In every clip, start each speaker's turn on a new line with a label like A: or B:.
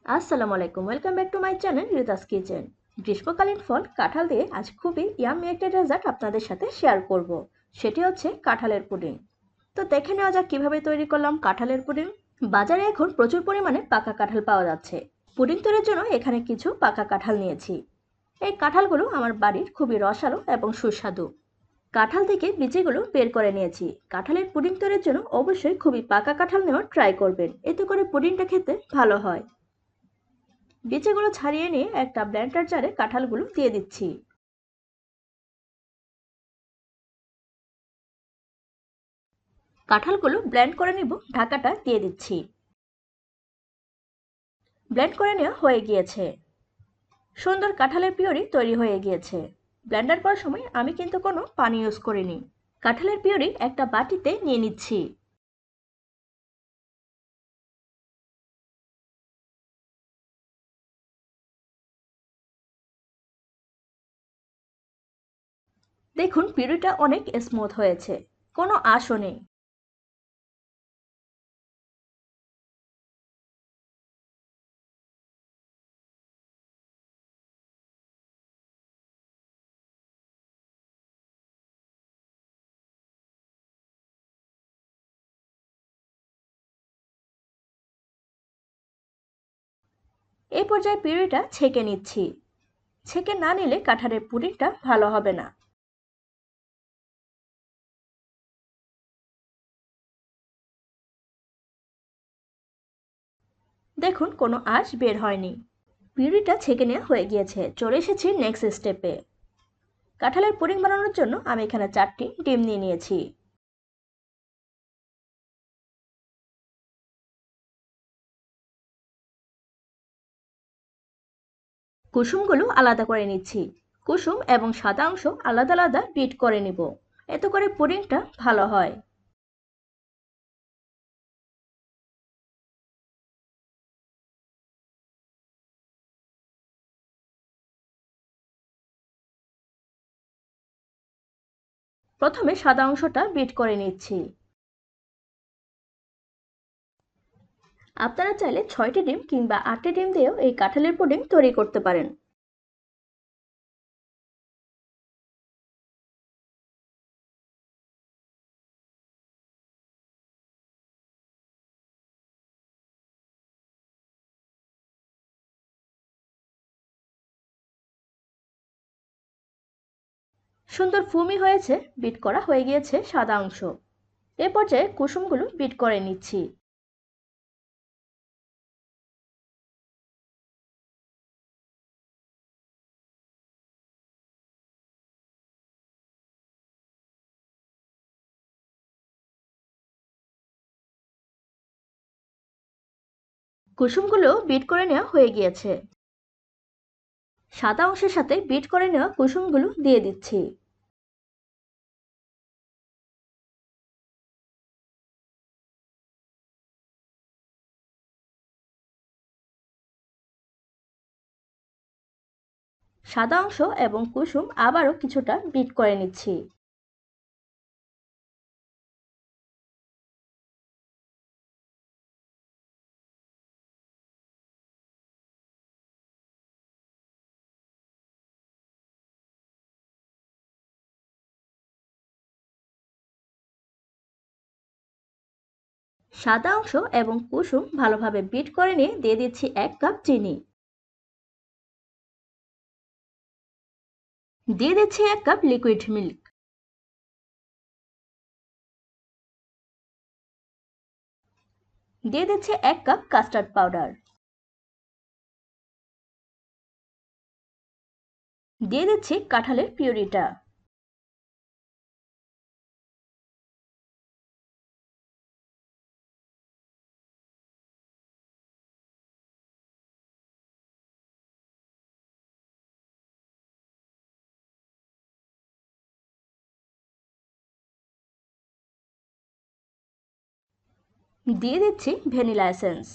A: আসসালামু আলাইকুম, welcome back to my channel রিতাস kitchen. গ্রীষ্মকালীন ফল কাঁঠাল দিয়ে আজ খুবই ইয়াম্মি একটা ডেজার্ট আপনাদের সাথে শেয়ার করব। সেটি হচ্ছে কাঁঠালের পুডিং। তো দেখে নেওয়া যাক কিভাবে তৈরি করলাম কাঁঠালের পুডিং। বাজারে এখন প্রচুর পরিমাণে পাকা কাঁঠাল পাওয়া যাচ্ছে। পুডিং তৈরির জন্য এখানে কিছু পাকা কাঁঠাল নিয়েছি। এই কাঁঠালগুলো আমার বাড়ির খুবই রসালো এবং সুস্বাদু। কাঁঠাল থেকে বিচিগুলো বের করে নিয়েছি। কাঁঠালের পুডিং তৈরির জন্য অবশ্যই খুবই পাকা কাঁঠাল নেওয়ার ট্রাই করবেন, এতে করে পুডিংটা খেতে ভালো হয়। বিচিগুলো ছাড়িয়ে নিয়ে একটা ব্লেন্ডার জারে কাঁঠালগুলো দিয়ে দিচ্ছি। কাঁঠালগুলো ব্লেন্ড করে নিব, ঢাকাটা দিয়ে দিচ্ছি। ব্লেন্ড করে নেওয়া হয়ে গিয়েছে। সুন্দর কাঁঠালের পিউরি তৈরি হয়ে গিয়েছে। ব্লেন্ডার করার সময় আমি কিন্তু কোনো পানি ইউজ করিনি। কাঁঠালের পিউরি একটা বাটিতে নিয়ে নিচ্ছি। দেখুন পিউরিটা অনেক স্মুথ হয়েছে, কোনো আঁশও নেই। এই পর্যায়ে পিউরিটা ছেঁকে নিচ্ছি। ছেঁকে না নিলে কাঁঠালের পুডিংটা ভালো হবে না। দেখুন কোনো আঁশ বের হয়নি। পিউরিটা ছেঁকে নেওয়া হয়ে গিয়েছে। চলে এসেছি নেক্সট স্টেপে। কাঁঠালের পুডিং বানানোর জন্য আমি এখানে 4টি ডিম নিয়ে নিয়েছি। কুসুমগুলো আলাদা করে নিচ্ছি। কুসুম এবং সাদা অংশ আলাদা আলাদা বিট করে নিব, এতে করে পুডিংটা ভালো হয়। প্রথমে সাদা অংশটা বিট করে নিচ্ছি। আপনারা চাইলে 6টি ডিম কিংবা 8টি ডিম দিয়েও এই কাঁঠালের পুডিং তৈরি করতে পারেন। সুন্দর ফুমি হয়েছে, বিট করা হয়ে গিয়েছে সাদা অংশ। এ পর্যায়ে কুসুমগুলো বিট করে নিচ্ছি। কুসুমগুলো বিট করে নেওয়া হয়ে গিয়েছে। সাদা অংশের সাথে বিট করে নেওয়া কুসুমগুলো দিয়ে দিচ্ছি। সাদা অংশ এবং কুসুম আবারও কিছুটা বিট করে নিচ্ছি। সাদা অংশ এবং কুসুম ভালোভাবে বিট করে নিয়ে দিয়ে দিচ্ছি 1 কাপ চিনি। দিয়ে দিচ্ছি 1 কাপ লিকুইড মিল্ক। দিয়ে দিচ্ছি 1 কাপ কাস্টার্ড পাউডার। দিয়ে দিচ্ছি কাঁঠালের পিউরিটা। দিয়ে দিচ্ছি ভ্যানিলা এসেন্স।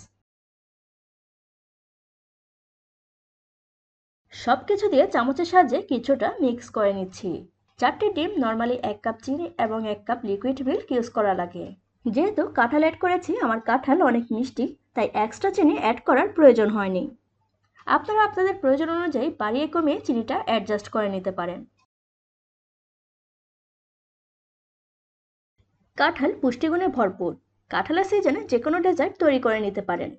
A: সবকিছু দিয়ে চামচের সাহায্যে কিছুটা মিক্স করে নিচ্ছি। 4টি ডিম নর্মালি 1 কাপ চিনি এবং 1 কাপ লিকুইড মিল্ক ইউজ করা লাগে। যেহেতু কাঁঠাল অ্যাড করেছি, আমার কাঁঠাল অনেক মিষ্টি, তাই এক্সট্রা চিনি অ্যাড করার প্রয়োজন হয়নি। আপনারা আপনাদের প্রয়োজন অনুযায়ী বাড়িয়ে কমিয়ে চিনিটা অ্যাডজাস্ট করে নিতে পারেন। কাঁঠাল পুষ্টিগুণে ভরপুর। কাঁঠালের সিজনে যে কোনো ডেজার্ট তৈরি করে নিতে পারেন,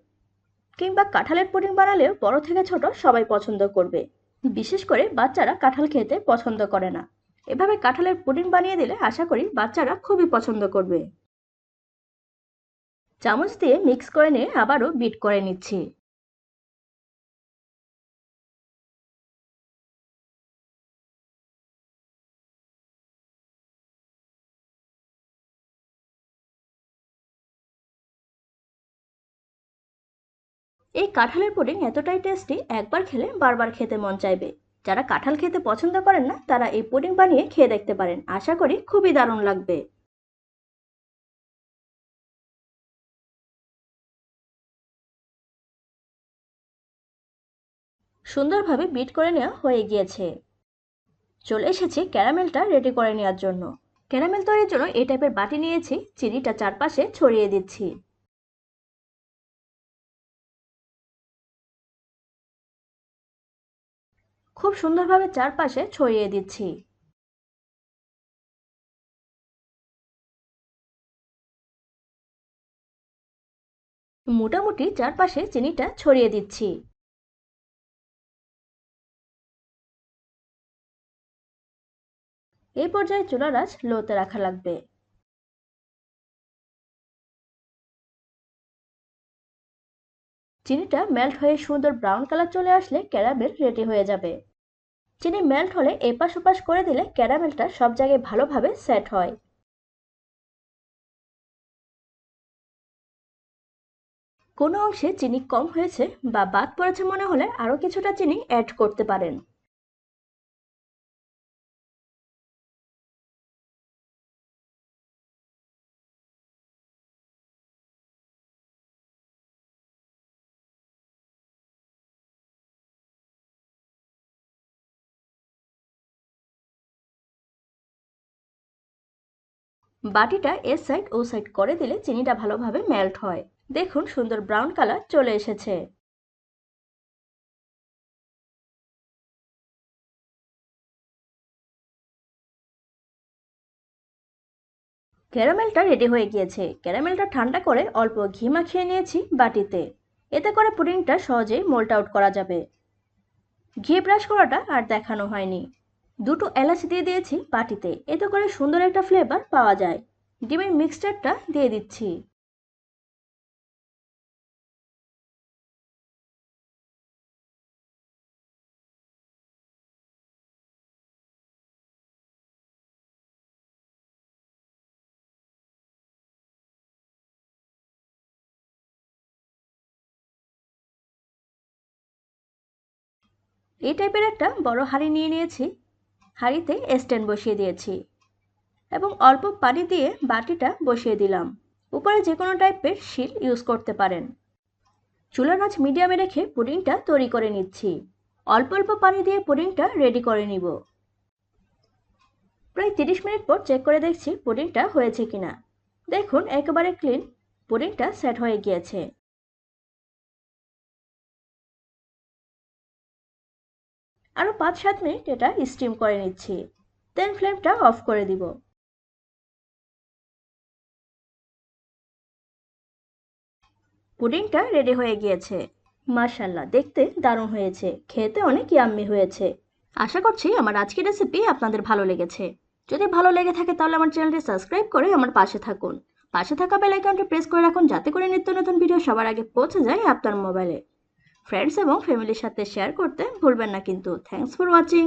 A: কিংবা কাঁঠালের পুডিং বানালেও বড় থেকে ছোট সবাই পছন্দ করবে। বিশেষ করে বাচ্চারা কাঁঠাল খেতে পছন্দ করে না। এভাবে কাঁঠালের পুডিং বানিয়ে দিলে আশা করি বাচ্চারা খুবই পছন্দ করবে। চামচ দিয়ে মিক্স করে নিয়ে আবারও বিট করে নিচ্ছি। এই কাঁঠালের পুডিং এতটাই টেস্টি, একবার খেলে বারবার খেতে মন চাইবে। যারা কাঁঠাল খেতে পছন্দ করেন না, তারা এই পুডিং বানিয়ে খেয়ে দেখতে পারেন, আশা করি খুবই দারুণ লাগবে। সুন্দরভাবে বিট করে নেওয়া হয়ে গিয়েছে। চলে এসেছি ক্যারামেলটা রেডি করে নেওয়ার জন্য। ক্যারামেল তৈরির জন্য এই টাইপের বাটি নিয়েছি, চিনিটা চারপাশে ছড়িয়ে দিচ্ছি। খুব সুন্দরভাবে চারপাশে ছড়িয়ে দিচ্ছি। মোটামুটি চারপাশে চিনিটা ছড়িয়ে দিচ্ছি। এই পর্যায়ে চুলার আঁচ লোতে রাখা লাগবে। চিনিটা মেল্ট হয়ে সুন্দর ব্রাউন কালার চলে আসলে ক্যারামেল রেডি হয়ে যাবে। চিনি মেল্ট হলে এপাশ ওপাশ করে দিলে ক্যারামেলটা সব জায়গায় ভালোভাবে সেট হয়। কোনো অংশে চিনি কম হয়েছে বা বাদ পড়েছে মনে হলে আরও কিছুটা চিনি অ্যাড করতে পারেন। বাটিটা এর সাইড ও সাইড করে দিলে চিনিটা ভালোভাবে মেল্ট হয়। দেখুন সুন্দর ব্রাউন কালার চলে এসেছে। ক্যারামেলটা রেডি হয়ে গিয়েছে। ক্যারামেলটা ঠান্ডা করে অল্প ঘি মাখিয়ে নিয়েছি বাটিতে। এতে করে পুডিংটা সহজেই মোল্ট আউট করা যাবে। ঘি ব্রাশ করাটা আর দেখানো হয়নি। দুটো এলাচ দিয়ে দিয়েছি বাটিতে, এতে করে সুন্দর একটা ফ্লেভার পাওয়া যায়। ডিমের মিক্সচারটা দিয়ে দিচ্ছি। এই টাইপের একটা বড় হাঁড়ি নিয়ে নিয়েছি। হাঁড়িতে স্ট্যান্ড বসিয়ে দিয়েছি এবং অল্প পানি দিয়ে বাটিটা বসিয়ে দিলাম। উপরে যে কোনো টাইপের শিল ইউজ করতে পারেন। চুলার আঁচ মিডিয়ামে রেখে পুডিংটা তৈরি করে নিচ্ছি। অল্প অল্প পানি দিয়ে পুডিংটা রেডি করে নিব। প্রায় 30 মিনিট পর চেক করে দেখছি পুডিংটা হয়েছে কিনা। দেখুন একেবারে ক্লিন, পুডিংটা সেট হয়ে গিয়েছে। আরও 5-7 মিনিট এটা স্টিম করে নিচ্ছি, দেন ফ্লেমটা অফ করে দিব। পুডিংটা রেডি হয়ে গিয়েছে। মাশাআল্লাহ, দেখতে দারুণ হয়েছে, খেতে অনেক ইয়াম্মি হয়েছে। আশা করছি আমার আজকের রেসিপি আপনাদের ভালো লেগেছে। যদি ভালো লেগে থাকে তাহলে আমার চ্যানেলটি সাবস্ক্রাইব করে আমার পাশে থাকুন। পাশে থাকা বেল আইকনটি প্রেস করে রাখুন, যাতে করে নিত্য নতুন ভিডিও সবার আগে পৌঁছে যায় আপনার মোবাইলে। ফ্রেন্ডস এবং ফ্যামিলির সাথে শেয়ার করতে ভুলবেন না কিন্তু। Thanks for watching.